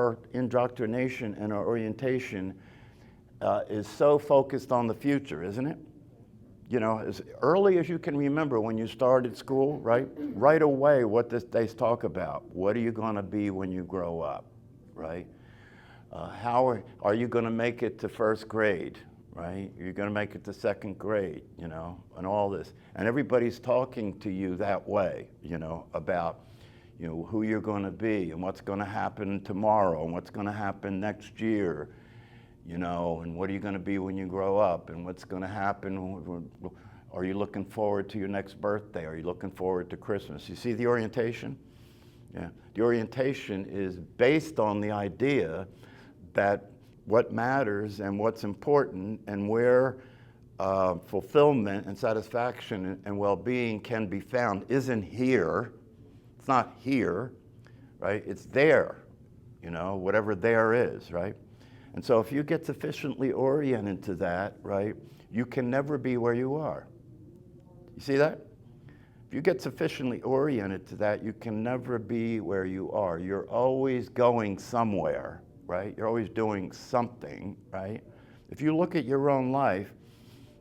our indoctrination and our orientation is so focused on the future, isn't it? You know, as early as you can remember when you started school, right? Right away, what they talk about. What are you going to be when you grow up, right? How are you going to make it to first grade, right? You're going to make it to second grade, you know, and all this. And everybody's talking to you that way, you know, about, you know, who you're going to be and what's going to happen tomorrow and what's going to happen next year, you know, and what are you going to be when you grow up and what's going to happen. Are you looking forward to your next birthday? Are you looking forward to Christmas? You see the orientation? Yeah. The orientation is based on the idea that what matters and what's important and where fulfillment and satisfaction and well-being can be found isn't here. It's not here, right? It's there, you know, whatever there is, right? And so if you get sufficiently oriented to that, right, you can never be where you are. You see that? If you get sufficiently oriented to that, you can never be where you are. You're always going somewhere, right? You're always doing something, right? If you look at your own life,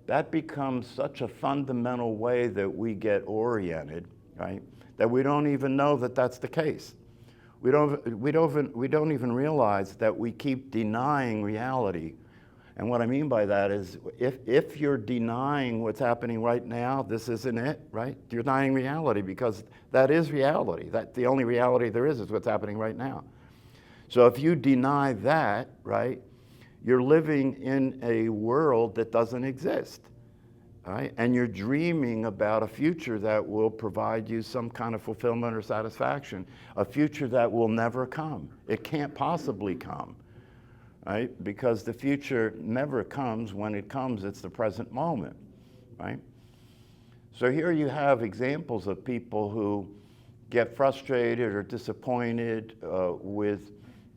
that becomes such a fundamental way that we get oriented, right? That we don't even know that that's the case. We don't even realize that we keep denying reality. And what I mean by that is if you're denying what's happening right now, this isn't it, right? You're denying reality because that is reality. That the only reality there is what's happening right now. So if you deny that, right, you're living in a world that doesn't exist, right? And you're dreaming about a future that will provide you some kind of fulfillment or satisfaction, a future that will never come. It can't possibly come, right? Because the future never comes. When it comes, it's the present moment, right? So here you have examples of people who get frustrated or disappointed with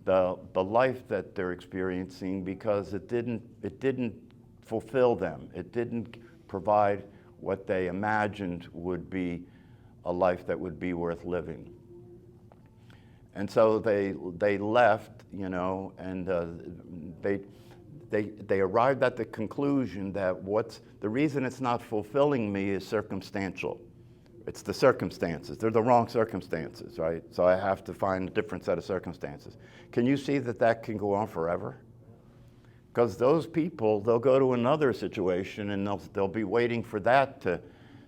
the life that they're experiencing because it didn't fulfill them. It didn't provide what they imagined would be a life that would be worth living. And so they left, you know, and they arrived at the conclusion that the reason it's not fulfilling me is circumstantial. It's the circumstances. They're the wrong circumstances, right? So I have to find a different set of circumstances. Can you see that can go on forever? Because those people, they'll go to another situation and they'll be waiting for that to,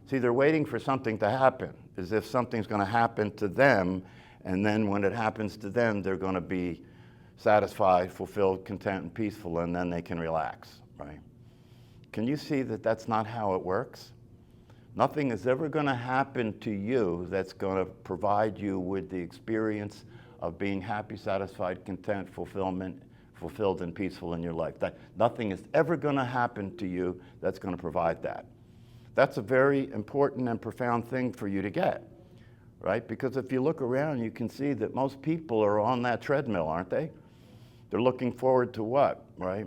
see, they're waiting for something to happen, as if something's going to happen to them, and then when it happens to them, they're going to be satisfied, fulfilled, content, and peaceful, and then they can relax, right? Can you see that that's not how it works? Nothing is ever going to happen to you that's going to provide you with the experience of being happy, satisfied, content, fulfilled and peaceful in your life. That nothing is ever going to happen to you that's going to provide that. That's a very important and profound thing for you to get, right? Because if you look around, you can see that most people are on that treadmill, aren't they? They're looking forward to what, right?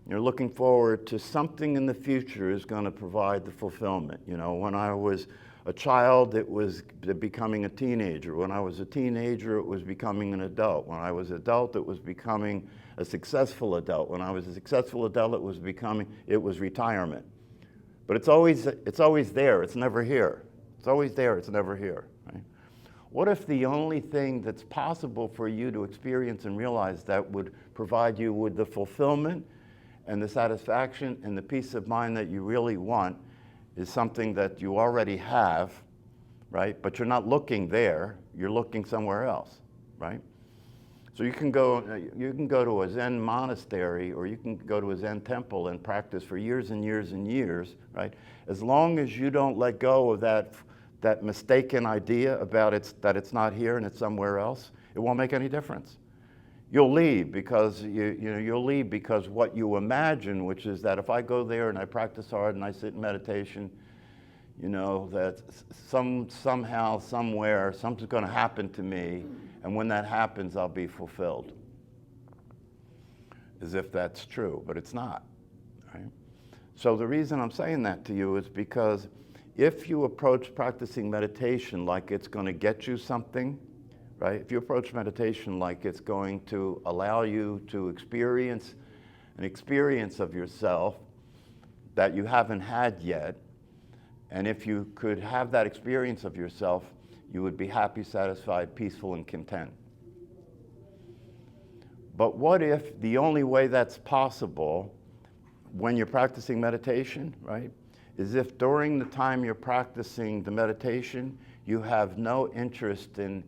You're looking forward to something in the future is going to provide the fulfillment. You know, when I was a child, it was becoming a teenager. When I was a teenager, it was becoming an adult. When I was an adult, it was becoming a successful adult. When I was a successful adult, it was retirement. But it's always there. It's never here. It's always there. It's never here. Right? What if the only thing that's possible for you to experience and realize that would provide you with the fulfillment and the satisfaction and the peace of mind that you really want is something that you already have, right? But you're not looking there, you're looking somewhere else, right? So you can go to a Zen monastery or you can go to a Zen temple and practice for years and years and years, right? As long as you don't let go of that mistaken idea about that it's not here and it's somewhere else, it won't make any difference. You'll leave because you'll leave because what you imagine, which is that if I go there and I practice hard and I sit in meditation, you know, that somehow, somewhere, something's going to happen to me, and when that happens, I'll be fulfilled. As if that's true, but it's not, right? So the reason I'm saying that to you is because if you approach practicing meditation like it's going to get you something, right? If you approach meditation like it's going to allow you to experience an experience of yourself that you haven't had yet, and if you could have that experience of yourself, you would be happy, satisfied, peaceful, and content. But what if the only way that's possible when you're practicing meditation, right, is if during the time you're practicing the meditation, you have no interest in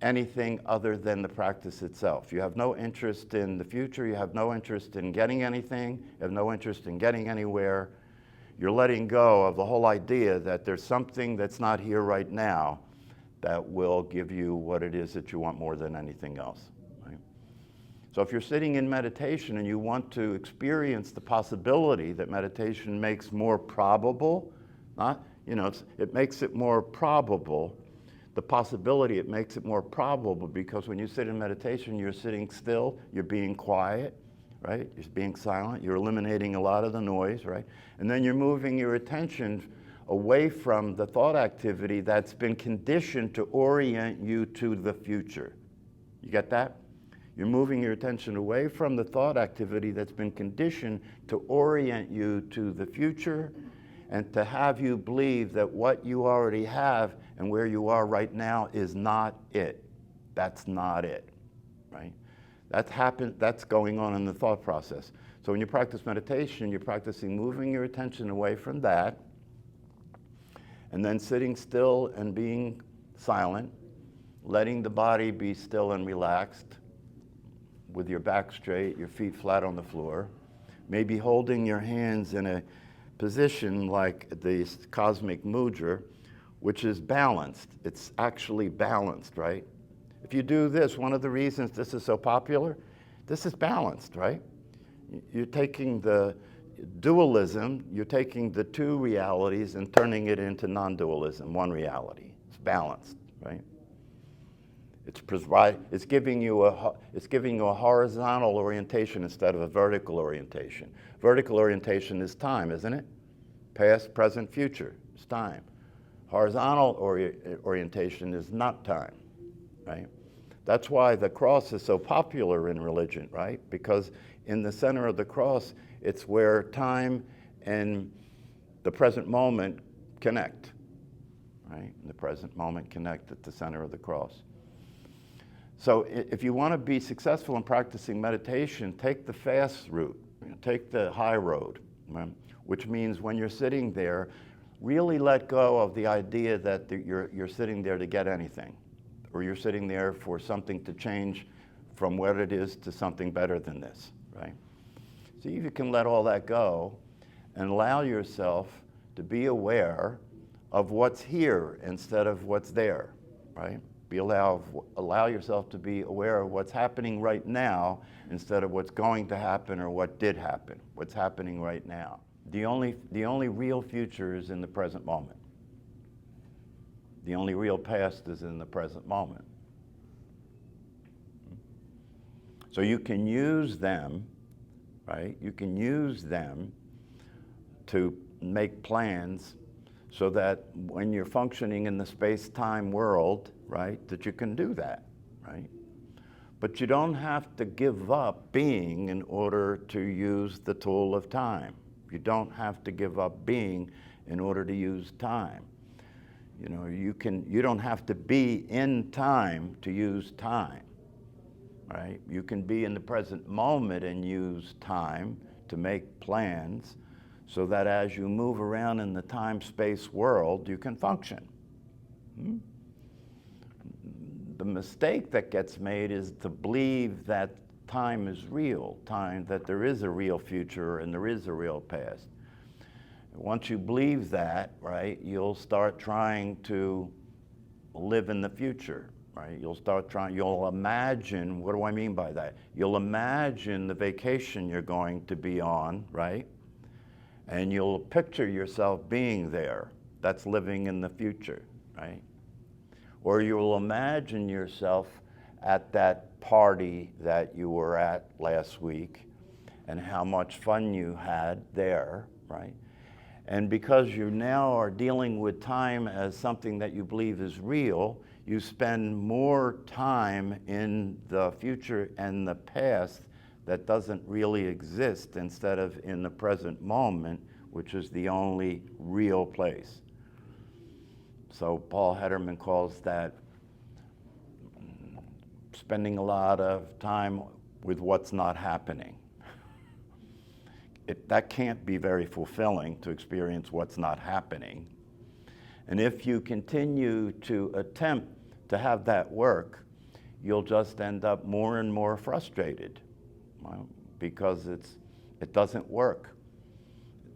anything other than the practice itself. You have no interest in the future, you have no interest in getting anything, you have no interest in getting anywhere. You're letting go of the whole idea that there's something that's not here right now that will give you what it is that you want more than anything else. Right? So if you're sitting in meditation and you want to experience the possibility that meditation makes more probable, it makes it more probable, the possibility, it makes it more probable, because when you sit in meditation, you're sitting still, you're being quiet, right? You're being silent, you're eliminating a lot of the noise, right? And then you're moving your attention away from the thought activity that's been conditioned to orient you to the future. You get that? You're moving your attention away from the thought activity that's been conditioned to orient you to the future and to have you believe that what you already have and where you are right now is not it. That's not it, right? That's going on in the thought process. So when you practice meditation, you're practicing moving your attention away from that, and then sitting still and being silent, letting the body be still and relaxed, with your back straight, your feet flat on the floor, maybe holding your hands in a position like the cosmic mudra, which is balanced. It's actually balanced, right? If you do this, one of the reasons this is so popular, this is balanced, right? You're taking the dualism, you're taking the two realities and turning it into non-dualism, one reality. It's balanced, right? It's giving you a horizontal orientation instead of a vertical orientation. Vertical orientation is time, isn't it? Past, present, future. It's time. Horizontal orientation is not time, right? That's why the cross is so popular in religion, right? Because in the center of the cross, it's where time and the present moment connect, right? The present moment connect at the center of the cross. So if you want to be successful in practicing meditation, take the fast route, take the high road, right? Which means when you're sitting there, really let go of the idea that you're sitting there to get anything, or you're sitting there for something to change from what it is to something better than this, right? See if you can let all that go and allow yourself to be aware of what's here instead of what's there, right? Allow yourself to be aware of what's happening right now instead of what's going to happen or what did happen, what's happening right now. The only real future is in the present moment. The only real past is in the present moment. So you can use them, right? You can use them to make plans so that when you're functioning in the space-time world, right, that you can do that, right? But you don't have to give up being in order to use the tool of time. You don't have to give up being in order to use time. You don't have to be in time to use time, right? You can be in the present moment and use time to make plans so that as you move around in the time-space world, you can function. The mistake that gets made is to believe that time is real, that there is a real future and there is a real past. Once you believe that, right, you'll start trying to live in the future, right? You'll imagine, what do I mean by that? You'll imagine the vacation you're going to be on, right? And you'll picture yourself being there. That's living in the future, right? Or you'll imagine yourself at that party that you were at last week and how much fun you had there, right? And because you now are dealing with time as something that you believe is real, you spend more time in the future and the past that doesn't really exist instead of in the present moment, which is the only real place. So Paul Hederman calls that spending a lot of time with what's not happening. That can't be very fulfilling to experience what's not happening. And if you continue to attempt to have that work, you'll just end up more and more frustrated, well, because it doesn't work.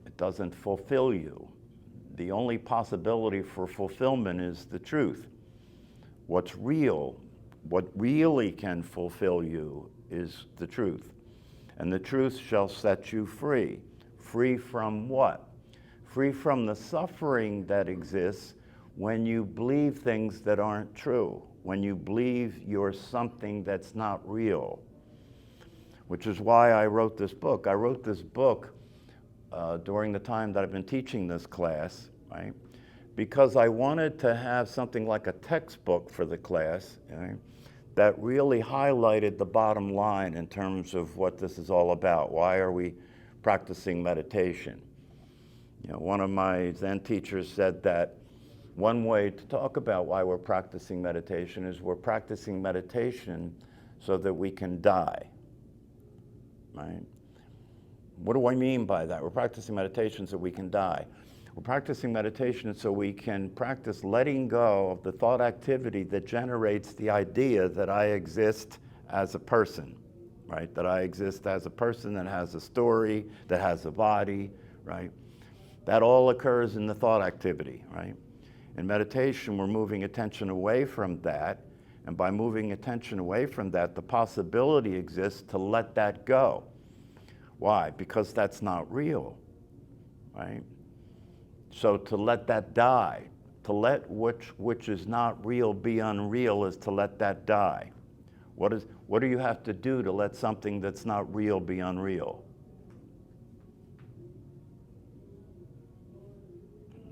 It doesn't fulfill you. The only possibility for fulfillment is the truth. What's real, what really can fulfill you is the truth. And the truth shall set you free. Free from what? Free from the suffering that exists when you believe things that aren't true, when you believe you're something that's not real, which is why I wrote this book. I wrote this book during the time that I've been teaching this class, right? Because I wanted to have something like a textbook for the class, right, that really highlighted the bottom line in terms of what this is all about. Why are we practicing meditation? You know, one of my Zen teachers said that one way to talk about why we're practicing meditation is we're practicing meditation so that we can die, right? What do I mean by that? We're practicing meditation so we can die. We're practicing meditation so we can practice letting go of the thought activity that generates the idea that I exist as a person, right? That I exist as a person that has a story, that has a body, right? That all occurs in the thought activity, right? In meditation, we're moving attention away from that, and by moving attention away from that, the possibility exists to let that go. Why? Because that's not real, right? So to let that die, to let which is not real be unreal is to let that die. What do you have to do to let something that's not real be unreal?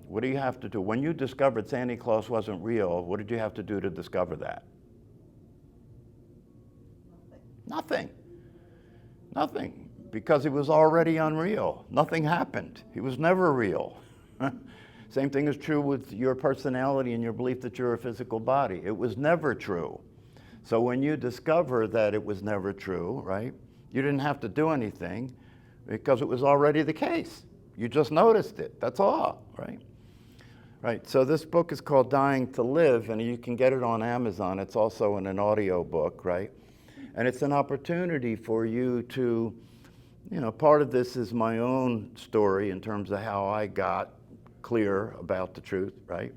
What do you have to do? When you discovered Santa Claus wasn't real, what did you have to do to discover that? Nothing. Nothing. Because he was already unreal. Nothing happened. He was never real. Same thing is true with your personality and your belief that you're a physical body. It was never true. So when you discover that it was never true, right, you didn't have to do anything because it was already the case. You just noticed it. That's all, right? Right, so this book is called Dying to Live, and you can get it on Amazon. It's also in an audio book, right? And it's an opportunity for you to, you know, part of this is my own story in terms of how I got clear about the truth, right?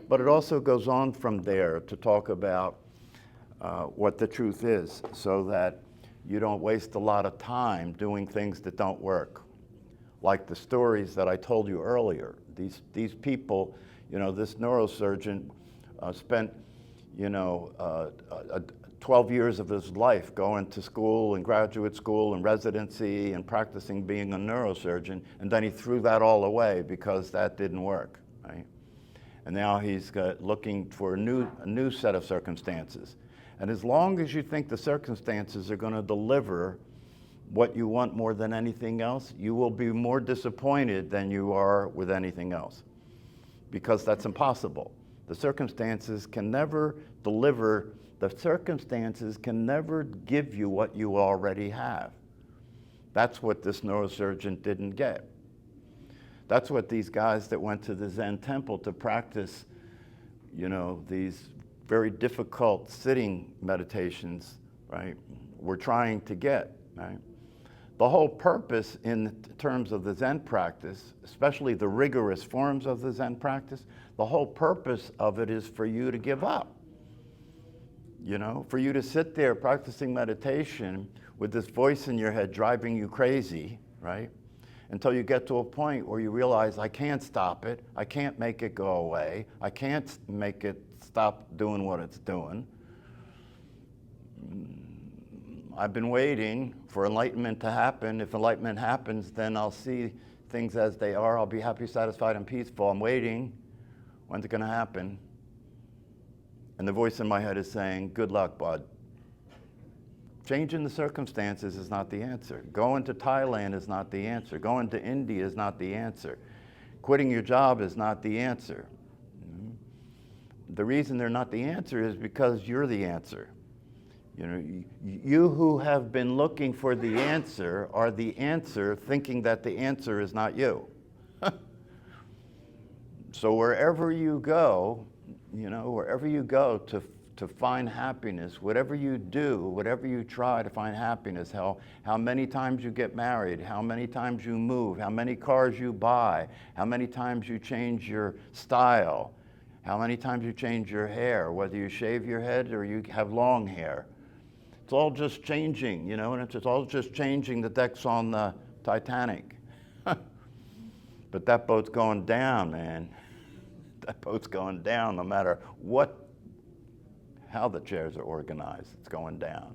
But it also goes on from there to talk about what the truth is so that you don't waste a lot of time doing things that don't work. Like the stories that I told you earlier. These people, you know, this neurosurgeon spent, you know, 12 years of his life going to school and graduate school and residency and practicing being a neurosurgeon, and then he threw that all away because that didn't work, right? And now he's looking for a new set of circumstances. And as long as you think the circumstances are going to deliver what you want more than anything else, you will be more disappointed than you are with anything else, because that's impossible. The circumstances can never deliver, the circumstances can never give you what you already have. That's what this neurosurgeon didn't get. That's what these guys that went to the Zen temple to practice, you know, these very difficult sitting meditations, right, were trying to get, right? The whole purpose in terms of the Zen practice, especially the rigorous forms of the Zen practice, the whole purpose of it is for you to give up. You know, for you to sit there practicing meditation with this voice in your head driving you crazy, right? Until you get to a point where you realize, I can't stop it, I can't make it go away, I can't make it stop doing what it's doing. I've been waiting for enlightenment to happen. If enlightenment happens, then I'll see things as they are. I'll be happy, satisfied, and peaceful. I'm waiting. When's it going to happen? And the voice in my head is saying, good luck, bud. Changing the circumstances is not the answer. Going to Thailand is not the answer. Going to India is not the answer. Quitting your job is not the answer. The reason they're not the answer is because you're the answer. You know, you who have been looking for the answer are the answer, thinking that the answer is not you. So wherever you go, wherever you go to find happiness, whatever you do, whatever you try to find happiness, how many times you get married, how many times you move, how many cars you buy, how many times you change your style, how many times you change your hair, whether you shave your head or you have long hair. It's all just changing, and it's all just changing the decks on the Titanic. But that boat's going down, man. That boat's going down no matter how the chairs are organized. It's going down.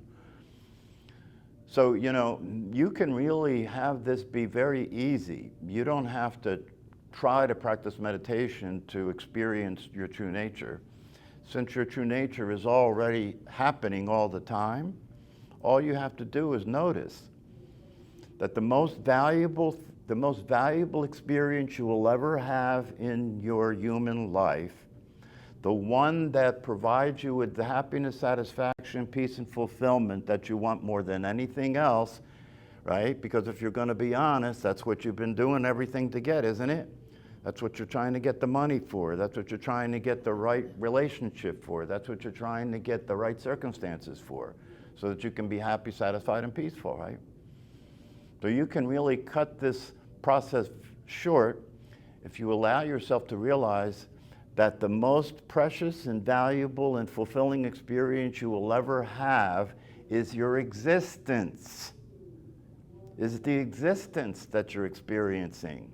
So, you can really have this be very easy. You don't have to try to practice meditation to experience your true nature. Since your true nature is already happening all the time, all you have to do is notice that the most valuable experience you will ever have in your human life, the one that provides you with the happiness, satisfaction, peace, and fulfillment that you want more than anything else, right? Because if you're going to be honest, that's what you've been doing everything to get, isn't it? That's what you're trying to get the money for. That's what you're trying to get the right relationship for. That's what you're trying to get the right circumstances for, so that you can be happy, satisfied, and peaceful, right? So you can really cut this process short if you allow yourself to realize that the most precious and valuable and fulfilling experience you will ever have is your existence. Is the existence that you're experiencing.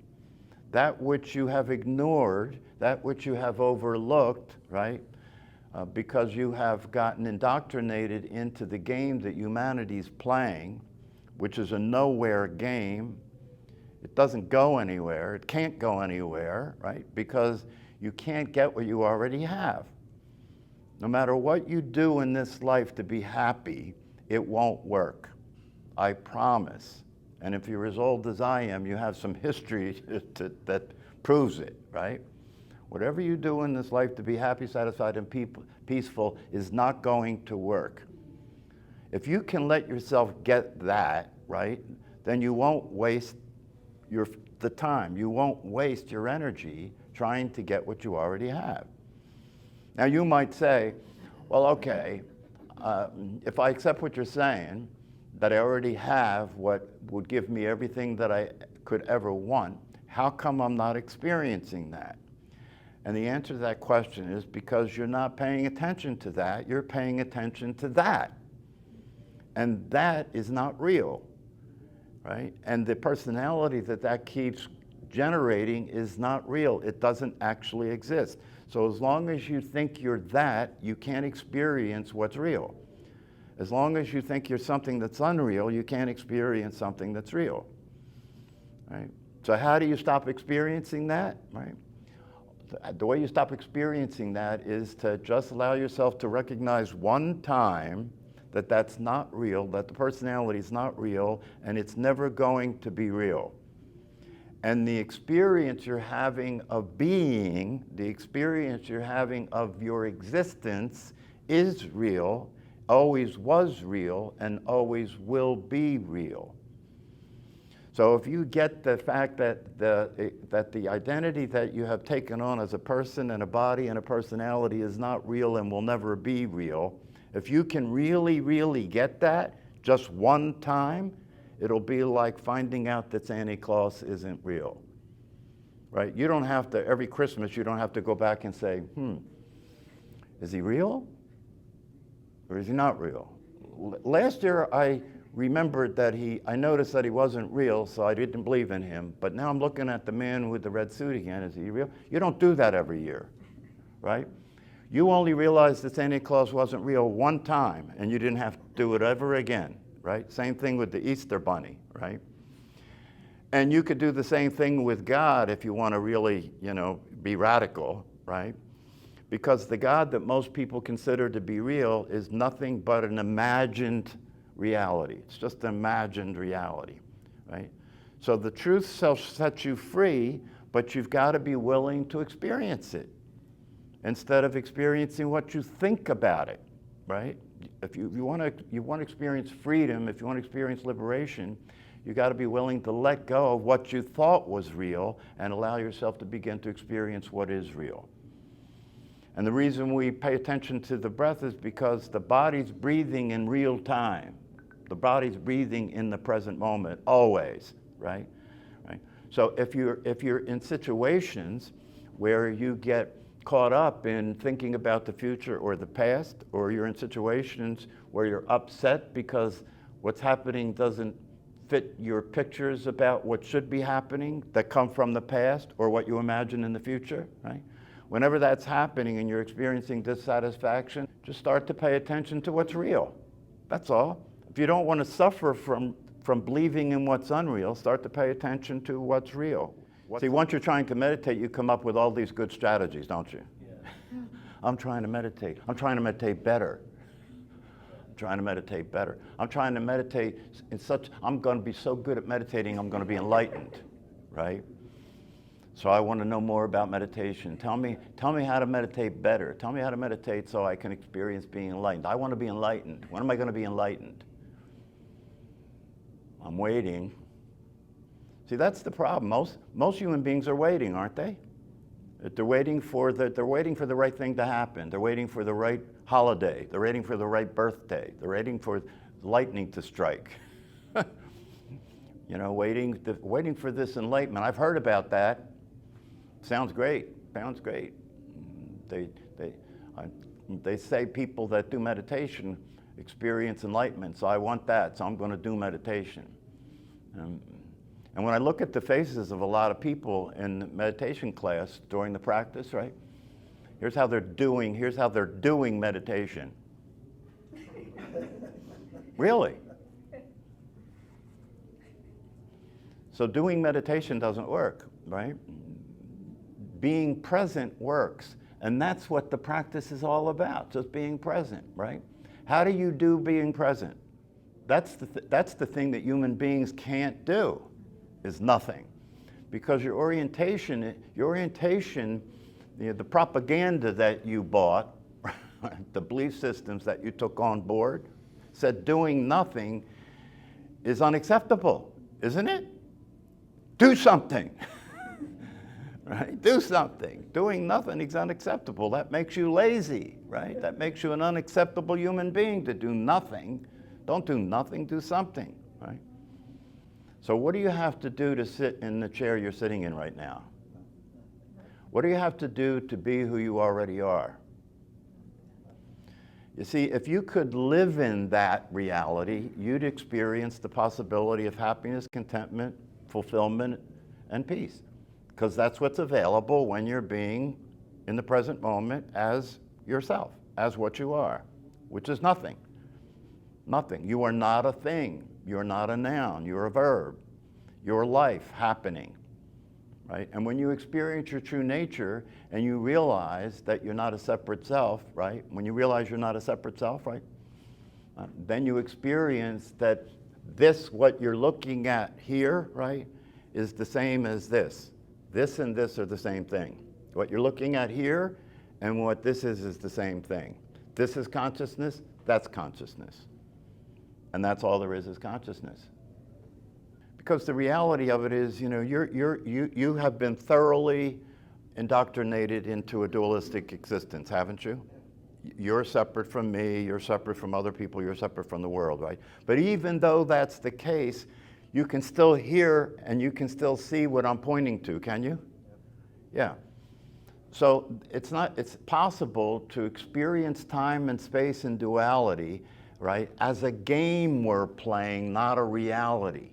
That which you have ignored, that which you have overlooked, right? Because you have gotten indoctrinated into the game that humanity's playing, which is a nowhere game. It doesn't go anywhere. It can't go anywhere, right? Because you can't get what you already have. No matter what you do in this life to be happy, it won't work. I promise. And if you're as old as I am, you have some history that proves it, right? Whatever you do in this life to be happy, satisfied, and peaceful is not going to work. If you can let yourself get that, right, then you won't waste the time. You won't waste your energy trying to get what you already have. Now you might say, well, okay, if I accept what you're saying, that I already have what would give me everything that I could ever want, how come I'm not experiencing that? And the answer to that question is because you're not paying attention to that, you're paying attention to that. And that is not real, right? And the personality that keeps generating is not real. It doesn't actually exist. So as long as you think you're that, you can't experience what's real. As long as you think you're something that's unreal, you can't experience something that's real, right? So how do you stop experiencing that, right? The way you stop experiencing that is to just allow yourself to recognize one time that that's not real, that the personality is not real, and it's never going to be real. And the experience you're having of being, the experience you're having of your existence is real, always was real, and always will be real. So if you get the fact that the identity that you have taken on as a person and a body and a personality is not real and will never be real, if you can really, really get that just one time, it'll be like finding out that Santa Claus isn't real, right? You don't have to, every Christmas, you don't have to go back and say, is he real? Or is he not real? Last year, I remembered that I noticed that he wasn't real, so I didn't believe in him. But now I'm looking at the man with the red suit again. Is he real? You don't do that every year, right? You only realized that Santa Claus wasn't real one time, and you didn't have to do it ever again, right? Same thing with the Easter Bunny, right? And you could do the same thing with God if you want to really, be radical, right? Because the God that most people consider to be real is nothing but an imagined reality. It's just an imagined reality, right? So the truth shall set you free, but you've got to be willing to experience it instead of experiencing what you think about it, right? If you want to experience freedom, if you want to experience liberation, you got to be willing to let go of what you thought was real and allow yourself to begin to experience what is real. And the reason we pay attention to the breath is because the body's breathing in real time. The body's breathing in the present moment, always, right? Right? So if you're in situations where you get caught up in thinking about the future or the past, or you're in situations where you're upset because what's happening doesn't fit your pictures about what should be happening that come from the past or what you imagine in the future, right? Whenever that's happening and you're experiencing dissatisfaction, just start to pay attention to what's real. That's all. If you don't want to suffer from believing in what's unreal, start to pay attention to what's real. See, once you're trying to meditate, you come up with all these good strategies, don't you? Yeah. I'm trying to meditate. I'm trying to meditate better. I'm trying to meditate better. I'm trying to meditate I'm going to be so good at meditating, I'm going to be enlightened, right? So I want to know more about meditation. Tell me how to meditate better. Tell me how to meditate so I can experience being enlightened. I want to be enlightened. When am I going to be enlightened? I'm waiting. See, that's the problem. Most human beings are waiting, aren't they? They're waiting for the right thing to happen. They're waiting for the right holiday. They're waiting for the right birthday. They're waiting for lightning to strike. You know, waiting for this enlightenment. I've heard about that. Sounds great. Sounds great. They say people that do meditation experience enlightenment, so I want that, so I'm going to do meditation. And when I look at the faces of a lot of people in the meditation class during the practice, right? Here's how they're doing meditation. Really? So doing meditation doesn't work, right? Being present works. And that's what the practice is all about, just being present, right? How do you do being present? That's the thing that human beings can't do, is nothing. Because your orientation, the propaganda that you bought, the belief systems that you took on board, said doing nothing is unacceptable, isn't it? Do something. Right? Do something. Doing nothing is unacceptable. That makes you lazy, right? That makes you an unacceptable human being to do nothing. Don't do nothing, do something, right? So what do you have to do to sit in the chair you're sitting in right now? What do you have to do to be who you already are? You see, if you could live in that reality, you'd experience the possibility of happiness, contentment, fulfillment, and peace. Because that's what's available when you're being in the present moment as yourself, as what you are, which is nothing. Nothing. You are not a thing. You're not a noun. You're a verb. You're life happening, right? And when you experience your true nature and you realize that you're not a separate self, right? When you realize you're not a separate self, right? Then you experience that this, what you're looking at here, right, is the same as this. This and this are the same thing. What you're looking at here and what this is the same thing. This is consciousness, that's consciousness. And that's all there is consciousness. Because the reality of it is, you know, you have been thoroughly indoctrinated into a dualistic existence, haven't you? You're separate from me, you're separate from other people, you're separate from the world, right? But even though that's the case, you can still hear and you can still see what I'm pointing to, can you? Yeah. So it's possible to experience time and space in duality, right, as a game we're playing, not a reality.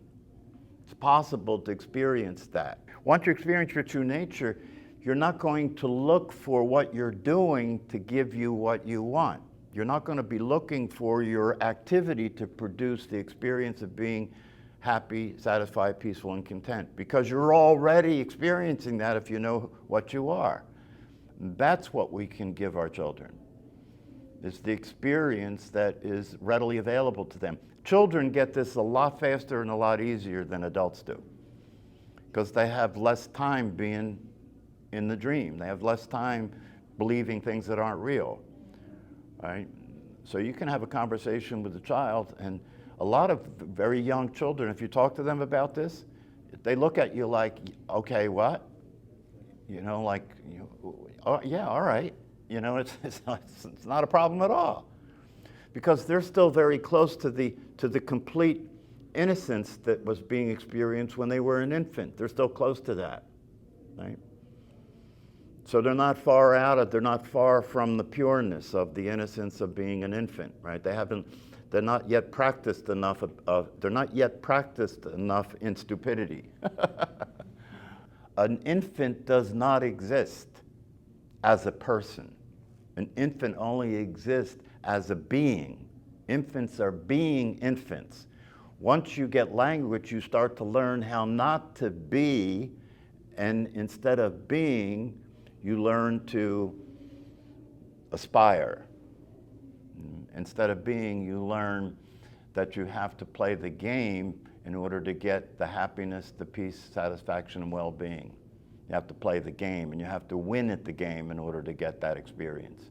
It's possible to experience that. Once you experience your true nature, you're not going to look for what you're doing to give you what you want. You're not going to be looking for your activity to produce the experience of being happy, satisfied, peaceful, and content, because you're already experiencing that if you know what you are. That's what we can give our children. It's the experience that is readily available to them. Children get this a lot faster and a lot easier than adults do, because they have less time being in the dream. They have less time believing things that aren't real, right? So you can have a conversation with a child, and a lot of very young children, if you talk to them about this, they look at you like, okay, what? You know, like, oh, yeah, all right. You know, it's not a problem at all, because they're still very close to the complete innocence that was being experienced when they were an infant. They're still close to that, right? So they're not far out, they're not far from the pureness of the innocence of being an infant, right? They're not yet practiced enough in stupidity. An infant does not exist as a person. An infant only exists as a being. Infants are being infants. Once you get language, you start to learn how not to be, and instead of being, you learn to aspire. Instead of being, you learn that you have to play the game in order to get the happiness, the peace, satisfaction, and well-being. You have to play the game, and you have to win at the game in order to get that experience.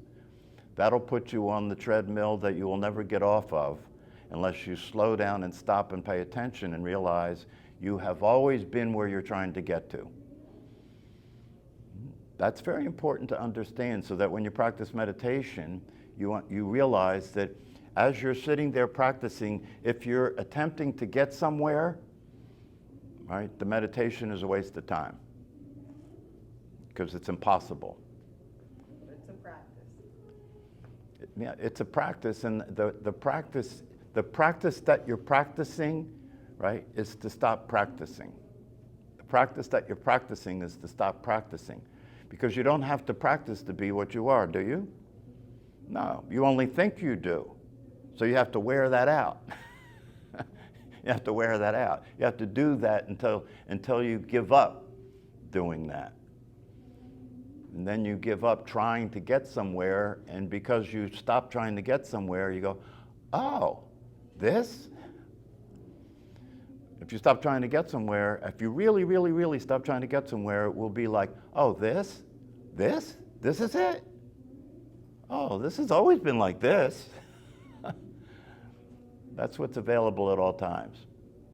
That'll put you on the treadmill that you will never get off of unless you slow down and stop and pay attention and realize you have always been where you're trying to get to. That's very important to understand, so that when you practice meditation, you realize that as you're sitting there practicing, if you're attempting to get somewhere, right, the meditation is a waste of time, because it's impossible. It's a practice. Yeah, it's a practice, and the practice that you're practicing, right, is to stop practicing. The practice that you're practicing is to stop practicing, because you don't have to practice to be what you are, do you? No, you only think you do. So you have to wear that out. You have to wear that out. You have to do that until you give up doing that. And then you give up trying to get somewhere, and because you stop trying to get somewhere, you go, oh, this? If you stop trying to get somewhere, if you really, really, really stop trying to get somewhere, it will be like, oh, this is it? Oh, this has always been like this. That's what's available at all times.